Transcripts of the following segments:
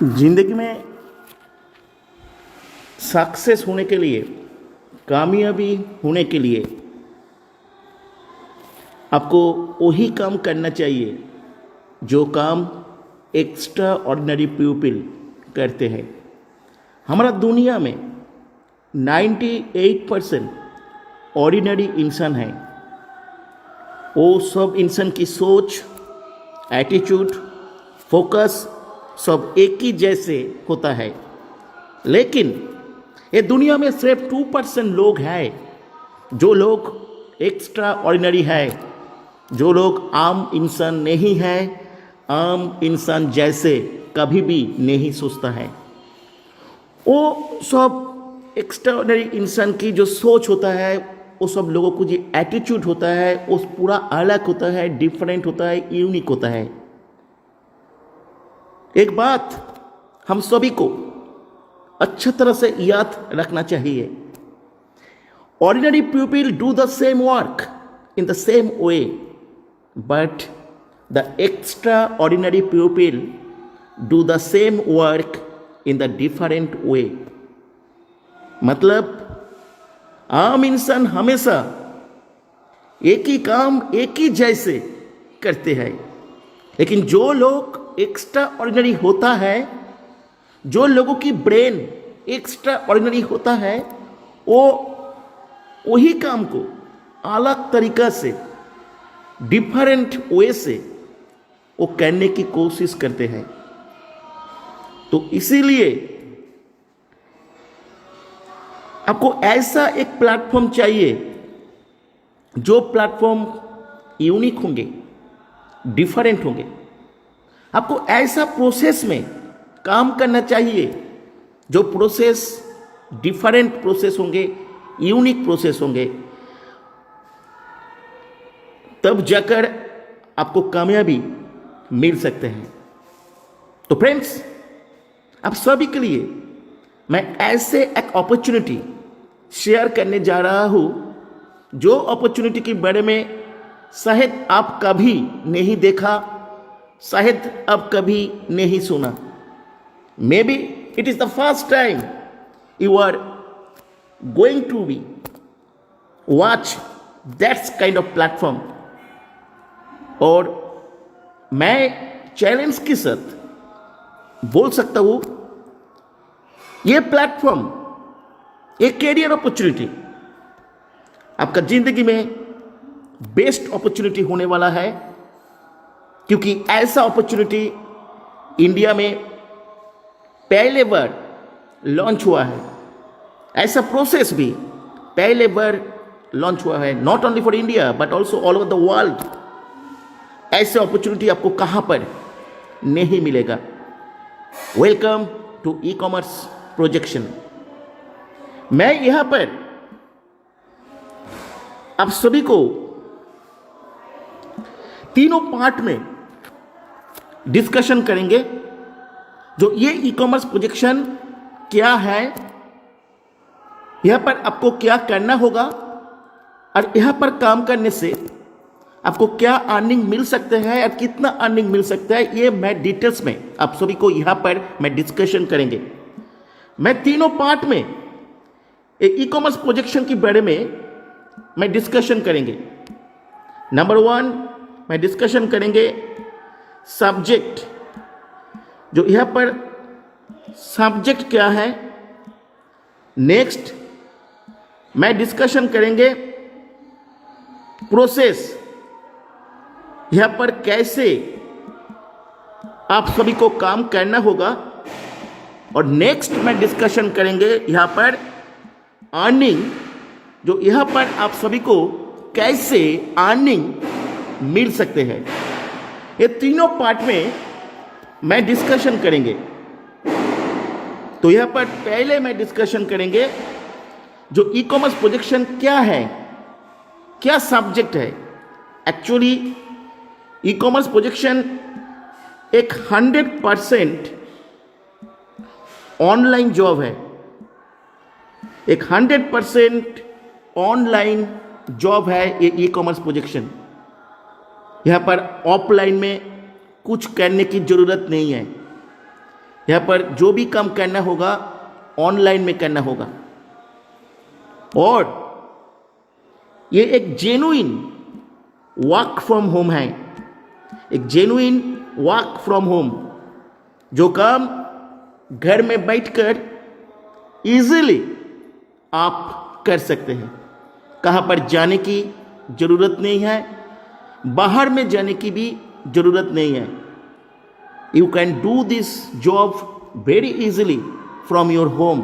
जिंदगी में सक्सेस होने के लिए, कामयाबी होने के लिए आपको वही काम करना चाहिए जो काम एक्स्ट्रा ऑर्डिनरी पीपल करते हैं। हमारा दुनिया में 98% ऑर्डिनरी इंसान हैं। वो सब इंसान की सोच, एटीट्यूड, फोकस सब एक ही जैसे होता है, लेकिन ये दुनिया में सिर्फ 2% लोग हैं जो लोग एक्स्ट्रा ऑर्डिनरी है, जो लोग आम इंसान नहीं है, आम इंसान जैसे कभी भी नहीं सोचता है। वो सब एक्स्ट्रा ऑर्डिनरी इंसान की जो सोच होता है, वो सब लोगों को जो एटीट्यूड होता है वो पूरा अलग होता है, डिफरेंट होता है, यूनिक होता है। एक बात हम सभी को अच्छी तरह से याद रखना चाहिए, ordinary people do the same work in the same way, but the extra ordinary people do the same work in the different way. मतलब आम इंसान हमेशा एक ही काम एक ही जैसे करते हैं, लेकिन जो लोग एक्स्ट्रा ऑर्डिनरी होता है, जो लोगों की ब्रेन एक्स्ट्रा ऑर्डिनरी होता है, वो वही काम को अलग तरीका से, डिफरेंट वे से वो करने की कोशिश करते हैं। तो इसीलिए आपको ऐसा एक प्लेटफॉर्म चाहिए जो प्लेटफॉर्म यूनिक होंगे, डिफरेंट होंगे। आपको ऐसा प्रोसेस में काम करना चाहिए जो प्रोसेस डिफरेंट प्रोसेस होंगे, यूनिक प्रोसेस होंगे, तब जाकर आपको कामयाबी मिल सकते हैं। तो फ्रेंड्स, आप सभी के लिए मैं ऐसे एक अपॉर्चुनिटी शेयर करने जा रहा हूं, जो अपॉर्चुनिटी के बारे में शायद आप कभी नहीं देखा, शायद आप कभी नहीं सुना। Maybe it is the first time you are going to be watch that's kind of platform. और मैं चैलेंज के साथ बोल सकता हूं, ये प्लेटफॉर्म एक कैरियर अपॉर्चुनिटी आपका जिंदगी में बेस्ट अपॉर्चुनिटी होने वाला है, क्योंकि ऐसा अपॉर्चुनिटी इंडिया में पहले बार लॉन्च हुआ है। ऐसा प्रोसेस भी पहले बार लॉन्च हुआ है, not only for India but also all over the world. ऐसे अपॉर्चुनिटी आपको कहां पर नहीं मिलेगा। Welcome to e commerce projection. मैं यहां पर आप सभी को तीनों पार्ट में डिस्कशन करेंगे। जो ये ई कॉमर्स प्रोजेक्शन क्या है, यहां पर आपको क्या करना होगा, और यहां पर काम करने से आपको क्या अर्निंग मिल सकते हैं और कितना अर्निंग मिल सकता है, ये मैं डिटेल्स में आप सभी को यहां पर मैं डिस्कशन करेंगे। मैं तीनों पार्ट में ई कॉमर्स प्रोजेक्शन के बारे में मैं डिस्कशन करेंगे। नंबर 1 मैं डिस्कशन करेंगे सब्जेक्ट। जो यहां पर सब्जेक्ट क्या है। नेक्स्ट मैं डिस्कशन करेंगे प्रोसेस, यहां पर कैसे आप सभी को काम करना होगा। और नेक्स्ट मैं डिस्कशन करेंगे यहां पर अर्निंग, जो यहां पर आप सभी को कैसे अर्निंग मिल सकते हैं। ये तीनों पार्ट में मैं डिस्कशन करेंगे। तो यहां पर पहले मैं डिस्कशन करेंगे जो ई कॉमर्स प्रोजेक्शन क्या है, क्या सब्जेक्ट है। एक्चुअली ई कॉमर्स प्रोजेक्शन एक 100% ऑनलाइन जॉब है, एक 100% ऑनलाइन जॉब है ये ई कॉमर्स प्रोजेक्शन। यहाँ पर ऑफलाइन में कुछ करने की जरूरत नहीं है। यहाँ पर जो भी काम करना होगा ऑनलाइन में करना होगा, और ये एक जेन्युइन वर्क फ्रॉम होम है, एक जेन्युइन वर्क फ्रॉम होम, जो काम घर में बैठकर इजीली आप कर सकते हैं। कहाँ पर जाने की ज़रूरत नहीं है, बाहर में जाने की भी ज़रूरत नहीं है। You can do this job very easily from your home.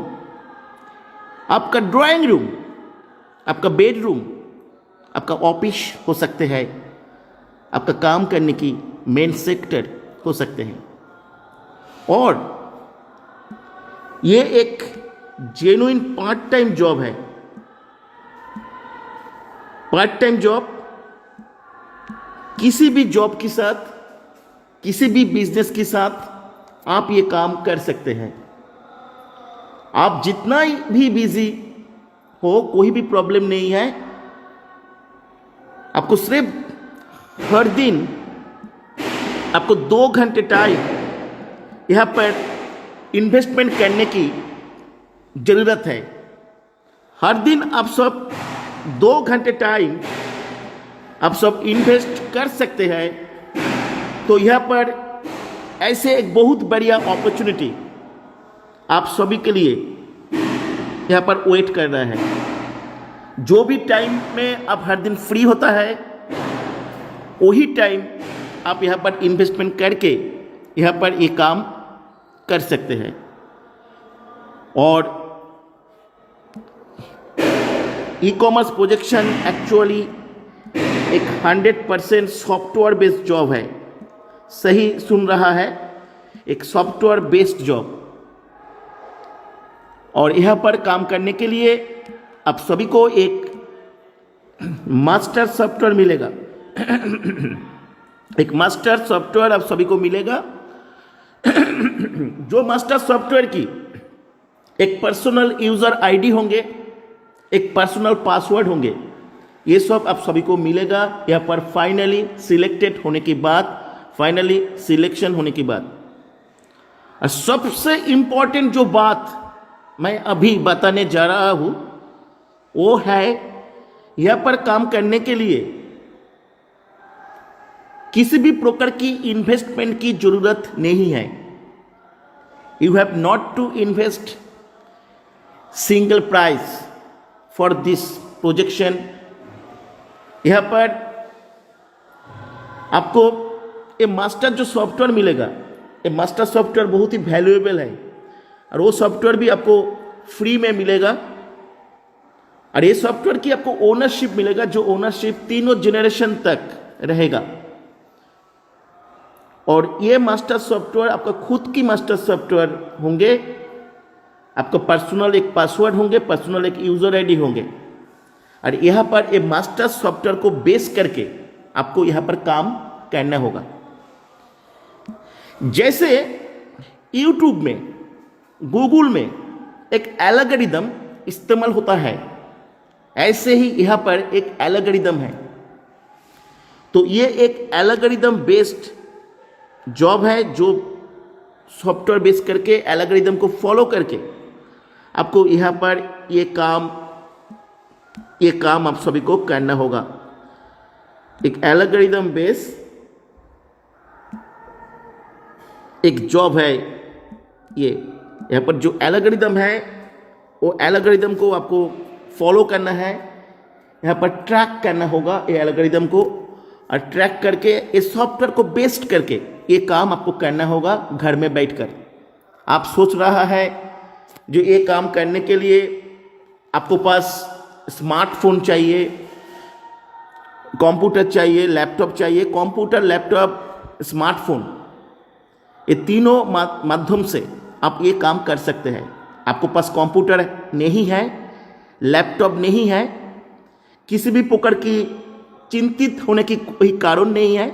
आपका ड्राइंग रूम, आपका बेडरूम, आपका ऑफिस हो सकते हैं, आपका काम करने की मेन सेक्टर हो सकते हैं, और ये एक जेन्युइन पार्ट टाइम जॉब है। पार्ट टाइम जॉब किसी भी जॉब के साथ, किसी भी बिजनेस के साथ आप ये काम कर सकते हैं। आप जितना भी बिजी हो, कोई भी प्रॉब्लम नहीं है। आपको सिर्फ हर दिन आपको 2 घंटे टाइम यहाँ पर इन्वेस्टमेंट करने की ज़रूरत है। हर दिन आप सब 2 घंटे टाइम आप सब इन्वेस्ट कर सकते हैं। तो यहाँ पर ऐसे एक बहुत बढ़िया अपॉर्चुनिटी आप सभी के लिए यहाँ पर वेट कर रहा है। जो भी टाइम में आप हर दिन फ्री होता है, वही टाइम आप यहाँ पर इन्वेस्टमेंट करके यहाँ पर ये काम कर सकते हैं। और ई कॉमर्स प्रोजेक्शन एक्चुअली एक 100% सॉफ्टवेयर बेस्ड जॉब है। सही सुन रहा है, एक सॉफ्टवेयर बेस्ड जॉब। और यहाँ पर काम करने के लिए आप सभी को एक मास्टर सॉफ्टवेयर मिलेगा। एक मास्टर सॉफ्टवेयर आप सभी को मिलेगा, जो मास्टर सॉफ्टवेयर की एक पर्सनल यूजर आईडी होंगे, एक पर्सनल पासवर्ड होंगे। ये सब आप सभी को मिलेगा यहाँ पर फाइनली सिलेक्टेड होने के बाद, फाइनली सिलेक्शन होने के बाद। और सबसे इंपॉर्टेंट जो बात मैं अभी बताने जा रहा हूं, वो है यहाँ पर काम करने के लिए किसी भी प्रकार की इन्वेस्टमेंट की जरूरत नहीं है। You have not to invest single price for this projection. यहाँ पर आपको ये मास्टर जो सॉफ्टवेयर मिलेगा, ये मास्टर सॉफ्टवेयर बहुत ही वैल्यूएबल है, और वो सॉफ्टवेयर भी आपको फ्री में मिलेगा। और ये सॉफ्टवेयर की आपको ओनरशिप मिलेगा, जो ओनरशिप 3 जनरेशन तक रहेगा। और ये मास्टर सॉफ्टवेयर आपका खुद की मास्टर सॉफ्टवेयर होंगे, आपका पर्सनल एक पासवर्ड होंगे, पर्सनल एक यूजर आईडी होंगे। और यहाँ पर ये मास्टर सॉफ्टवेयर को बेस करके आपको यहाँ पर काम करना होगा। जैसे यूट्यूब में, गूगल में एक एल्गोरिदम इस्तेमाल होता है, ऐसे ही यहाँ पर एक एल्गोरिदम है। तो ये एक एल्गोरिदम बेस्ड जॉब है, जो सॉफ्टवेयर बेस करके एल्गोरिदम को फॉलो करके आपको यहाँ पर ये काम आप सभी को करना होगा। एक एल्गोरिदम बेस एक जॉब है ये। यहाँ पर जो एल्गोरिदम है, वो एल्गोरिदम को आपको फॉलो करना है, यहाँ पर ट्रैक करना होगा ये एल्गोरिदम को। और ट्रैक करके इस सॉफ्टवेयर को बेस्ड करके ये काम आपको करना होगा घर में बैठकर। आप सोच रहा है जो ये काम करने के लिए आपको पास स्मार्टफोन चाहिए, कंप्यूटर चाहिए, लैपटॉप चाहिए। कंप्यूटर, लैपटॉप, स्मार्टफोन, ये तीनों माध्यम से आप ये काम कर सकते हैं। आपको पास कंप्यूटर नहीं है, लैपटॉप नहीं है, किसी भी प्रकार की चिंतित होने की कोई कारण नहीं है,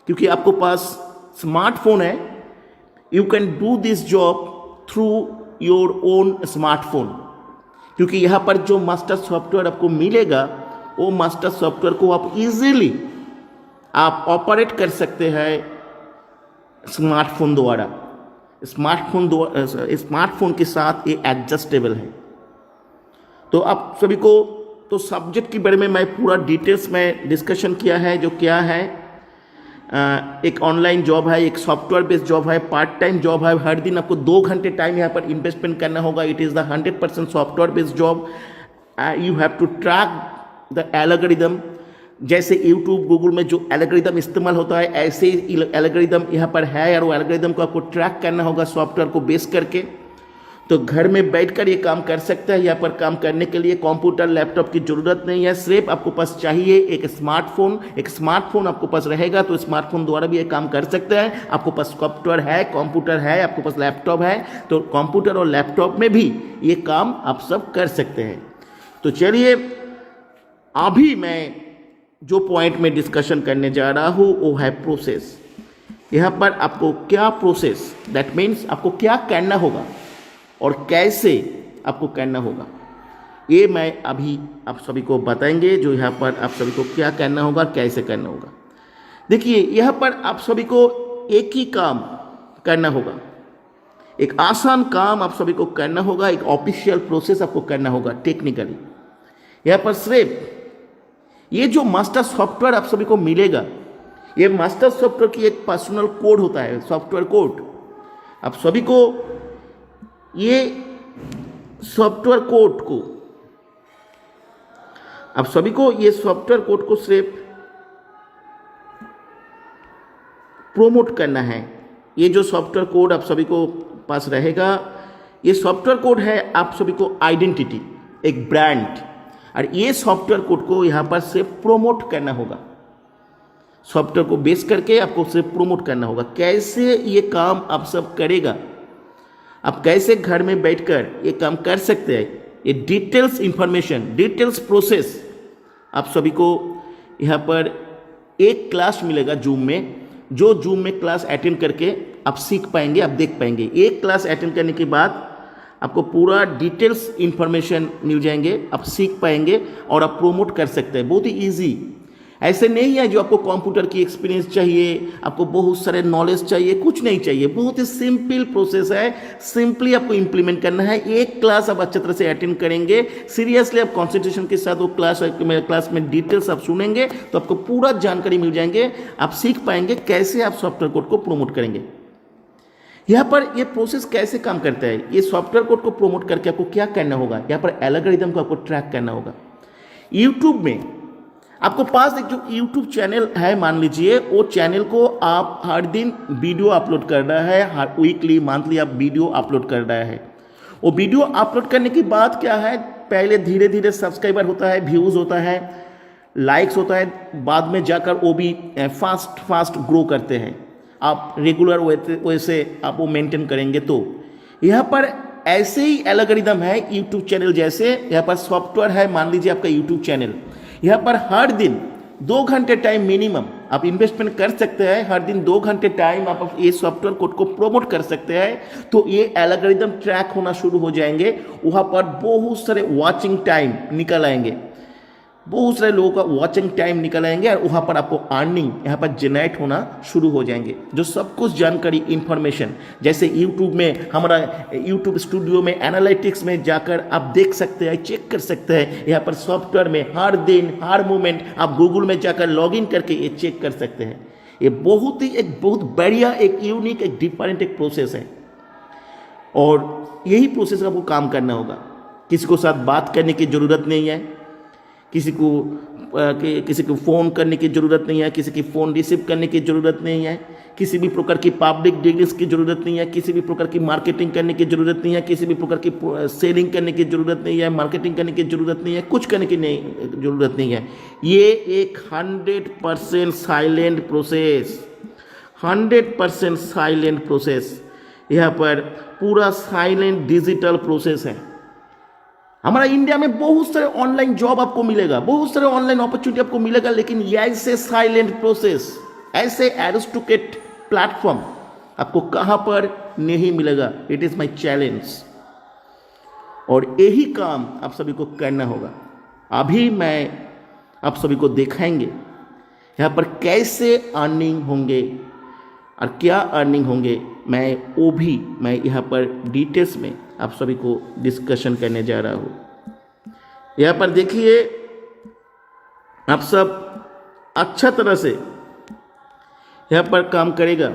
क्योंकि आपको पास स्मार्टफोन है। You can do this job through your own smartphone, क्योंकि यहाँ पर जो मास्टर सॉफ्टवेयर आपको मिलेगा, वो मास्टर सॉफ्टवेयर को आप इजीली आप ऑपरेट कर सकते हैं स्मार्टफोन द्वारा। स्मार्टफोन के साथ ये एडजस्टेबल है। तो आप सभी को तो सब्जेक्ट के बारे में मैं पूरा डिटेल्स में डिस्कशन किया है। जो क्या है, एक ऑनलाइन जॉब है, एक सॉफ्टवेयर बेस्ड जॉब है, पार्ट टाइम जॉब है। हर दिन आपको 2 घंटे टाइम यहाँ पर इन्वेस्टमेंट करना होगा। It is the 100% software based job. You have to track the algorithm. जैसे यूट्यूब गूगल में जो एल्गोरिदम इस्तेमाल होता है, ऐसे ही एल्गोरिदम यहाँ पर है, और वो एल्गोरिदम को आपको ट्रैक करना होगा सॉफ्टवेयर को बेस करके। तो घर में बैठकर ये काम कर सकता है। यहाँ पर काम करने के लिए कंप्यूटर लैपटॉप की ज़रूरत नहीं है। सिर्फ आपको पास चाहिए एक स्मार्टफोन। एक स्मार्टफोन आपको पास रहेगा तो स्मार्टफोन द्वारा भी ये काम कर सकता है। आपको पास सॉफ्टवेयर है, कंप्यूटर है, आपको पास लैपटॉप है, तो कंप्यूटर और लैपटॉप में भी ये काम आप सब कर सकते हैं। तो चलिए, अभी मैं जो पॉइंट में डिस्कशन करने जा रहा हूँ वो है प्रोसेस। यहाँ पर आपको क्या प्रोसेस, दैट मीन्स आपको क्या करना होगा और कैसे आपको करना होगा, ये मैं अभी आप सभी को बताएंगे। जो यहाँ पर आप सभी को क्या करना होगा, कैसे करना होगा। देखिए, यहाँ पर आप सभी को एक ही काम करना होगा, एक आसान काम आप सभी को करना होगा, एक ऑफिशियल प्रोसेस आपको करना होगा टेक्निकली। यहाँ पर सिर्फ ये जो मास्टर सॉफ्टवेयर आप सभी को मिलेगा, ये मास्टर सॉफ्टवेयर की एक पर्सनल कोड होता है, सॉफ्टवेयर कोड। आप सभी को ये सॉफ्टवेयर कोड को सिर्फ प्रोमोट करना है। ये जो सॉफ्टवेयर कोड आप सभी को पास रहेगा, ये सॉफ्टवेयर कोड है आप सभी को आइडेंटिटी, एक ब्रांड, और ये सॉफ्टवेयर कोड को यहाँ पर सिर्फ प्रोमोट करना होगा। सॉफ्टवेयर को बेस करके आपको सिर्फ प्रोमोट करना होगा। कैसे ये काम आप सब करेगा, आप कैसे घर में बैठकर ये काम कर सकते हैं, ये डिटेल्स इंफॉर्मेशन, डिटेल्स प्रोसेस आप सभी को यहाँ पर एक क्लास मिलेगा जूम में। जो जूम में क्लास अटेंड करके आप सीख पाएंगे, आप देख पाएंगे। एक क्लास अटेंड करने के बाद आपको पूरा डिटेल्स इंफॉर्मेशन मिल जाएंगे, आप सीख पाएंगे और आप प्रोमोट कर सकते हैं। बहुत ही ईजी, ऐसे नहीं है जो आपको कंप्यूटर की एक्सपीरियंस चाहिए, आपको बहुत सारे नॉलेज चाहिए, कुछ नहीं चाहिए। बहुत ही सिंपल प्रोसेस है, सिंपली आपको इंप्लीमेंट करना है। एक क्लास आप अच्छी तरह से अटेंड करेंगे, सीरियसली आप कॉन्सेंट्रेशन के साथ वो क्लास में डिटेल्स आप सुनेंगे तो आपको पूरा जानकारी मिल जाएंगे। आप सीख पाएंगे कैसे आप सॉफ्टवेयर कोड को प्रोमोट करेंगे। यहाँ पर ये प्रोसेस कैसे काम करता है, ये सॉफ्टवेयर कोड को प्रोमोट करके आपको क्या करना होगा, यहाँ पर एल्गोरिदम को आपको ट्रैक करना होगा। यूट्यूब में आपको पास एक जो यूट्यूब चैनल है, मान लीजिए वो चैनल को आप हर दिन वीडियो अपलोड कर रहा है, हर वीकली मंथली आप वीडियो अपलोड कर रहा है। वो वीडियो अपलोड करने के बाद क्या है, पहले धीरे धीरे सब्सक्राइबर होता है, व्यूज़ होता है, लाइक्स होता है, बाद में जाकर वो भी फास्ट ग्रो करते हैं। आप रेगुलर वैसे आप वो मेंटेन करेंगे तो यहाँ पर ऐसे ही एल्गोरिदम है यूट्यूब चैनल जैसे। यहाँ पर सॉफ्टवेयर है, मान लीजिए आपका यूट्यूब चैनल, यहाँ पर हर दिन 2 घंटे टाइम मिनिमम आप इन्वेस्टमेंट कर सकते हैं। हर दिन 2 घंटे टाइम आप ये सॉफ्टवेयर कोड को प्रोमोट कर सकते हैं, तो ये एल्गोरिदम ट्रैक होना शुरू हो जाएंगे। वहाँ पर बहुत सारे वॉचिंग टाइम निकल आएंगे, बहुत सारे लोगों का वॉचिंग टाइम निकल आएंगे, और वहाँ पर आपको अर्निंग यहाँ पर जनरेट होना शुरू हो जाएंगे। जो सब कुछ जानकारी इंफॉर्मेशन, जैसे यूट्यूब में हमारा यूट्यूब स्टूडियो में एनालिटिक्स में जाकर आप देख सकते हैं, चेक कर सकते हैं। यहाँ पर सॉफ्टवेयर में हर दिन हर मोमेंट आप गूगल में जाकर लॉगिन करके ये चेक कर सकते हैं। ये बहुत बढ़िया, एक यूनिक, एक डिफरेंट एक प्रोसेस है, और यही प्रोसेस आपको काम करना होगा। किसी को साथ बात करने की ज़रूरत नहीं है, किसी को फ़ोन करने की ज़रूरत नहीं है, किसी की फ़ोन रिसीव करने की ज़रूरत नहीं है, किसी भी प्रकार की पब्लिक डीलिंग्स की ज़रूरत नहीं है, किसी भी प्रकार की मार्केटिंग करने की ज़रूरत नहीं है, किसी भी प्रकार की सेलिंग करने की ज़रूरत नहीं है, मार्केटिंग करने की ज़रूरत नहीं है, कुछ करने की ज़रूरत नहीं है। ये एक 100% साइलेंट प्रोसेस, 100% साइलेंट प्रोसेस, यहाँ पर पूरा साइलेंट डिजिटल प्रोसेस है। हमारा इंडिया में बहुत सारे ऑनलाइन जॉब आपको मिलेगा, बहुत सारे ऑनलाइन अपॉर्चुनिटी आपको मिलेगा, लेकिन ऐसे साइलेंट प्रोसेस, ऐसे एरिस्टोक्रेट प्लेटफॉर्म आपको कहाँ पर नहीं मिलेगा। इट इज़ माय चैलेंज, और यही काम आप सभी को करना होगा। अभी मैं आप सभी को दिखाएंगे यहाँ पर कैसे अर्निंग होंगे, और क्या अर्निंग होंगे मैं यहाँ पर डिटेल्स में आप सभी को डिस्कशन करने जा रहा हूँ। यहाँ पर देखिए, आप सब अच्छा तरह से यहाँ पर काम करेगा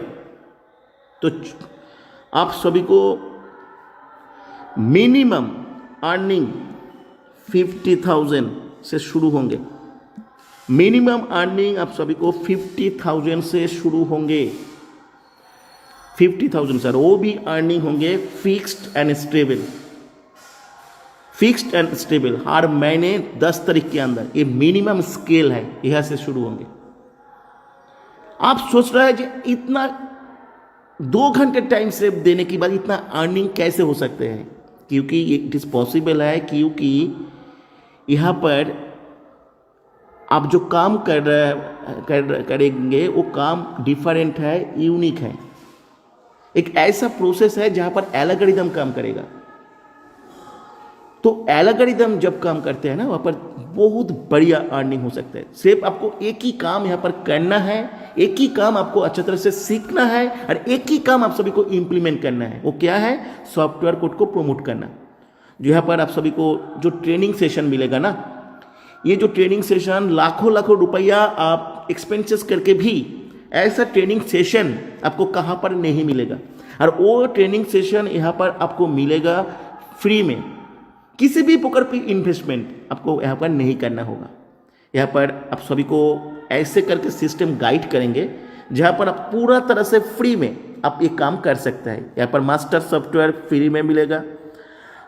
तो आप सभी को मिनिमम अर्निंग 50,000 से शुरू होंगे। मिनिमम अर्निंग आप सभी को 50,000 से शुरू होंगे। 50,000 सर, वो भी अर्निंग होंगे fixed and stable. Fixed and stable हर महीने 10 तारीख के अंदर, ये मिनिमम स्केल है, यहां से शुरू होंगे। आप सोच रहे हैं कि इतना 2 घंटे टाइम सेव देने के बाद इतना अर्निंग कैसे हो सकते हैं? क्योंकि इट इज पॉसिबल है, क्योंकि यहाँ पर आप जो काम करेंगे वो काम डिफरेंट है, यूनिक है। एक ऐसा प्रोसेस है जहां पर एल्गोरिदम काम करेगा। तो एल्गोरिदम जब काम करते हैं ना, वहां पर बहुत बढ़िया अर्निंग हो सकता है। सिर्फ आपको एक ही काम यहाँ पर करना है, एक ही काम आपको अच्छी तरह से सीखना है और एक ही काम आप सभी को इंप्लीमेंट करना है। वो क्या है? सॉफ्टवेयर कोड को प्रमोट करना। जो यहाँ पर आप सभी को जो ट्रेनिंग सेशन मिलेगा ना, ये जो ट्रेनिंग सेशन लाखों लाखों रुपया आप एक्सपेंसेस करके भी ऐसा ट्रेनिंग सेशन आपको कहाँ पर नहीं मिलेगा। और वो ट्रेनिंग सेशन यहाँ पर आपको मिलेगा फ्री में। किसी भी प्रकार की इन्वेस्टमेंट आपको यहाँ पर नहीं करना होगा। यहाँ पर आप सभी को ऐसे करके सिस्टम गाइड करेंगे जहाँ पर आप पूरा तरह से फ्री में आप ये काम कर सकते हैं। यहाँ पर मास्टर सॉफ्टवेयर फ्री में मिलेगा,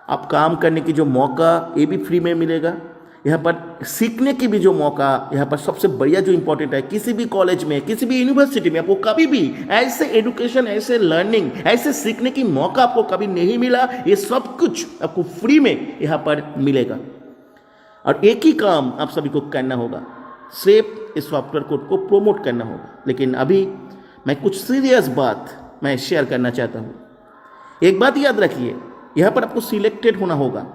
आप काम करने की जो मौका ये भी फ्री में मिलेगा। यहाँ पर सीखने की भी जो मौका, यहाँ पर सबसे बढ़िया जो इंपॉर्टेंट है, किसी भी कॉलेज में, किसी भी यूनिवर्सिटी में आपको कभी भी ऐसे एजुकेशन, ऐसे लर्निंग, ऐसे सीखने की मौका आपको कभी नहीं मिला। ये सब कुछ आपको फ्री में यहाँ पर मिलेगा और एक ही काम आप सभी को करना होगा, सिर्फ इस सॉफ्टवेयर कोड को प्रमोट करना होगा। लेकिन अभी मैं कुछ सीरियस बात मैं शेयर करना चाहता हूँ। एक बात याद रखिए, यहाँ पर आपको सिलेक्टेड होना होगा।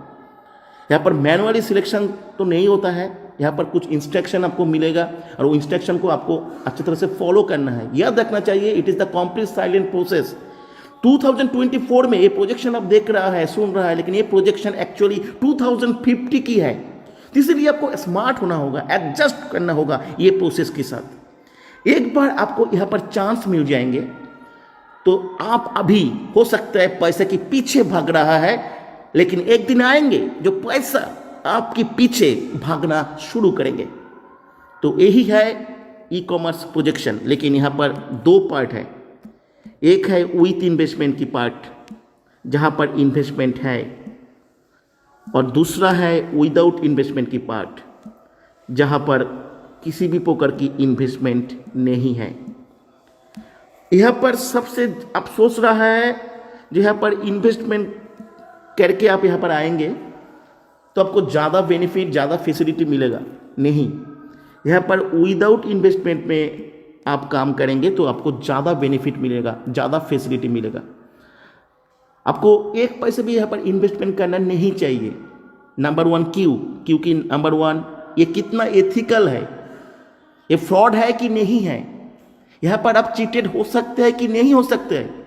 यहाँ पर मैनुअली सिलेक्शन तो नहीं होता है, यहाँ पर कुछ इंस्ट्रक्शन आपको मिलेगा और वो इंस्ट्रक्शन को आपको अच्छी तरह से फॉलो करना है। याद रखना चाहिए, it is the complete silent process. 2024 में ये प्रोजेक्शन आप देख रहा है, सुन रहा है, लेकिन ये प्रोजेक्शन एक्चुअली 2050 की है। इसीलिए आपको स्मार्ट होना होगा, एडजस्ट करना होगा ये प्रोसेस के साथ। एक बार आपको यहाँ पर चांस मिल जाएंगे तो आप अभी हो सकता है पैसे के पीछे भाग रहा है, लेकिन एक दिन आएंगे जो पैसा आपके पीछे भागना शुरू करेंगे। तो यही है ई कॉमर्स प्रोजेक्शन। लेकिन यहाँ पर 2 पार्ट है। एक है विथ इन्वेस्टमेंट की पार्ट, जहाँ पर इन्वेस्टमेंट है, और दूसरा है विदाउट इन्वेस्टमेंट की पार्ट, जहाँ पर किसी भी प्रकार की इन्वेस्टमेंट नहीं है। यहाँ पर सबसे आप सोच रहा है यहाँ पर इन्वेस्टमेंट करके आप यहाँ पर आएंगे तो आपको ज़्यादा बेनिफिट, ज़्यादा फैसिलिटी मिलेगा। नहीं, यहाँ पर विदाउट इन्वेस्टमेंट में आप काम करेंगे तो आपको ज़्यादा बेनिफिट मिलेगा, ज़्यादा फैसिलिटी मिलेगा। आपको एक पैसे भी यहाँ पर इन्वेस्टमेंट करना नहीं चाहिए। नंबर 1 क्यों? क्योंकि नंबर 1 ये कितना एथिकल है, ये फ्रॉड है कि नहीं है, यहाँ पर आप चीटेड हो सकते हैं कि नहीं हो सकते हैं,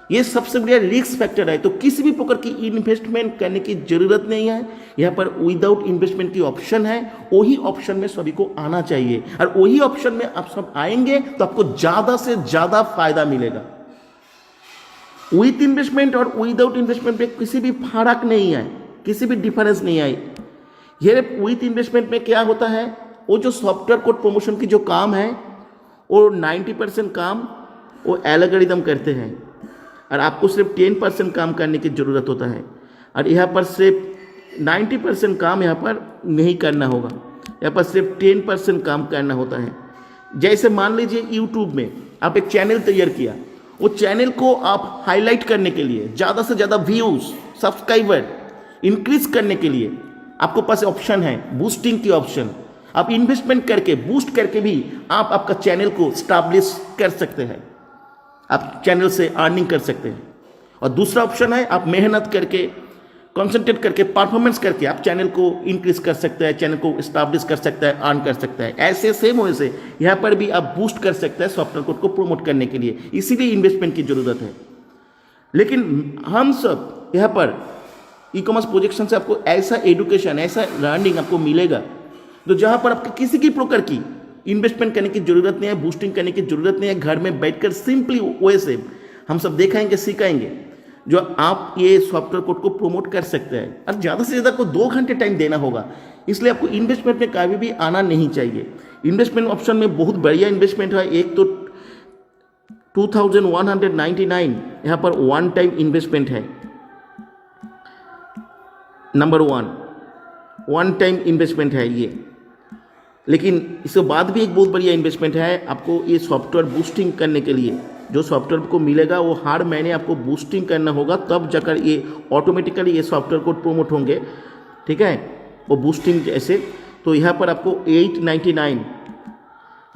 ये सबसे बड़ा रिस्क फैक्टर है। तो किसी भी प्रकार की इन्वेस्टमेंट करने की जरूरत नहीं है। यहाँ पर विदाउट इन्वेस्टमेंट की ऑप्शन है, वही ऑप्शन में सभी को आना चाहिए और वही ऑप्शन में आप सब आएंगे तो आपको ज़्यादा से ज़्यादा फायदा मिलेगा। विथ इन्वेस्टमेंट और विदाउट इन्वेस्टमेंट में किसी भी फर्क नहीं है, किसी भी डिफरेंस नहीं आई। ये विथ इन्वेस्टमेंट में क्या होता है, वो जो सॉफ्टवेयर कोड प्रमोशन की जो काम है वो 90% काम वो एल्गोरिदम करते हैं और आपको सिर्फ 10% काम करने की ज़रूरत होता है। और यहाँ पर सिर्फ 90% काम यहाँ पर नहीं करना होगा, यहाँ पर सिर्फ 10% काम करना होता है। जैसे मान लीजिए यूट्यूब में आप एक चैनल तैयार किया, वो चैनल को आप हाईलाइट करने के लिए, ज़्यादा से ज़्यादा व्यूज़, सब्सक्राइबर इंक्रीज करने के लिए आपको पास ऑप्शन है बूस्टिंग की ऑप्शन। आप इन्वेस्टमेंट करके, बूस्ट करके भी आप आपका चैनल को स्टैब्लिश कर सकते हैं, आप चैनल से अर्निंग कर सकते हैं। और दूसरा ऑप्शन है आप मेहनत करके कंसंट्रेट करके परफॉर्मेंस करके आप चैनल को इंक्रीज कर सकते हैं, चैनल को स्टैब्लिश कर सकता है, अर्न कर सकता है। ऐसे सेम वजह से यहाँ पर भी आप बूस्ट कर सकते हैं सॉफ्टवेयर कोड को प्रमोट करने के लिए, इसीलिए इन्वेस्टमेंट की जरूरत है। लेकिन हम सब यहाँ पर ई कॉमर्स प्रोजेक्शन से आपको ऐसा एजुकेशन, ऐसा लर्निंग आपको मिलेगा तो जहाँ पर आपको किसी की प्रकार की इन्वेस्टमेंट करने की जरूरत नहीं है, बूस्टिंग करने की जरूरत नहीं है। घर में बैठकर सिंपली वैसे हम सब दिखाएंगे, सिखाएंगे जो आप ये सॉफ्टवेयर कोड को प्रमोट कर सकते हैं। और ज़्यादा से ज़्यादा आपको 2 घंटे टाइम देना होगा, इसलिए आपको इन्वेस्टमेंट में कभी भी आना नहीं चाहिए। इन्वेस्टमेंट ऑप्शन में बहुत बढ़िया इन्वेस्टमेंट है। एक तो 2199 यहाँ पर वन टाइम इन्वेस्टमेंट है, नंबर 1 वन टाइम इन्वेस्टमेंट है ये। लेकिन इसके बाद भी एक बहुत बढ़िया इन्वेस्टमेंट है आपको ये सॉफ्टवेयर बूस्टिंग करने के लिए। जो सॉफ्टवेयर को मिलेगा वो हर महीने आपको बूस्टिंग करना होगा, तब जाकर ये ऑटोमेटिकली ये सॉफ्टवेयर कोड प्रमोट होंगे, ठीक है, वो बूस्टिंग जैसे। तो यहाँ पर आपको 899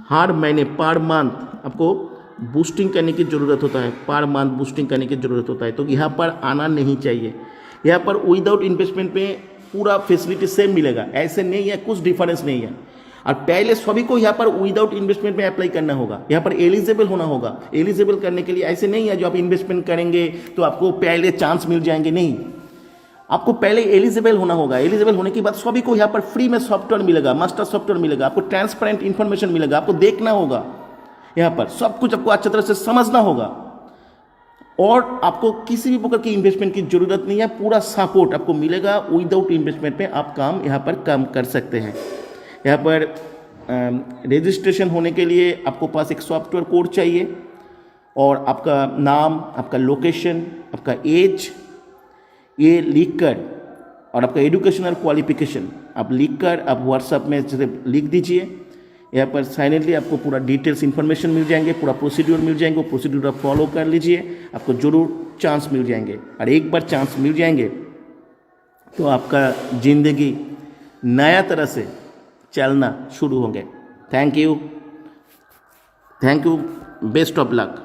हर महीने पर मंथ आपको बूस्टिंग करने की ज़रूरत होता है, पर मंथ बूस्टिंग करने की ज़रूरत होता है। तो यहाँ पर आना नहीं चाहिए। यहाँ पर विदाउट इन्वेस्टमेंट में पूरा फैसिलिटी सेम मिलेगा, ऐसे नहीं है, कुछ डिफरेंस नहीं है। और पहले सभी को यहाँ पर विदाउट इन्वेस्टमेंट में अप्लाई करना होगा, यहाँ पर एलिजिबल होना होगा। एलिजिबल करने के लिए ऐसे नहीं है जो आप इन्वेस्टमेंट करेंगे तो आपको पहले चांस मिल जाएंगे, नहीं, आपको पहले एलिजिबल होना होगा। एलिजिबल होने के बाद सभी को यहाँ पर फ्री में सॉफ्टवेयर मिलेगा, मास्टर सॉफ्टवेयर मिलेगा, आपको ट्रांसपेरेंट इन्फॉर्मेशन मिलेगा। आपको देखना होगा, यहाँ पर सब कुछ आपको अच्छी तरह से समझना होगा और आपको किसी भी प्रकार की इन्वेस्टमेंट की जरूरत नहीं है। पूरा सपोर्ट आपको मिलेगा, विदाउट इन्वेस्टमेंट में आप काम यहाँ पर काम कर सकते हैं। यहाँ पर रजिस्ट्रेशन होने के लिए आपको पास एक सॉफ्टवेयर कोड चाहिए और आपका नाम, आपका लोकेशन, आपका एज, ये लिखकर और आपका एजुकेशनल क्वालिफिकेशन आप लिखकर आप व्हाट्सएप में लिख दीजिए। यहाँ पर साइलेंटली आपको पूरा डिटेल्स इन्फॉर्मेशन मिल जाएंगे, पूरा प्रोसीड्यूर मिल जाएंगे, वो प्रोसीड्यूर आप फॉलो कर लीजिए, आपको जरूर चांस मिल जाएंगे। और एक बार चांस मिल जाएंगे तो आपका ज़िंदगी नया तरह से चलना शुरू होंगे। Thank you, best of luck.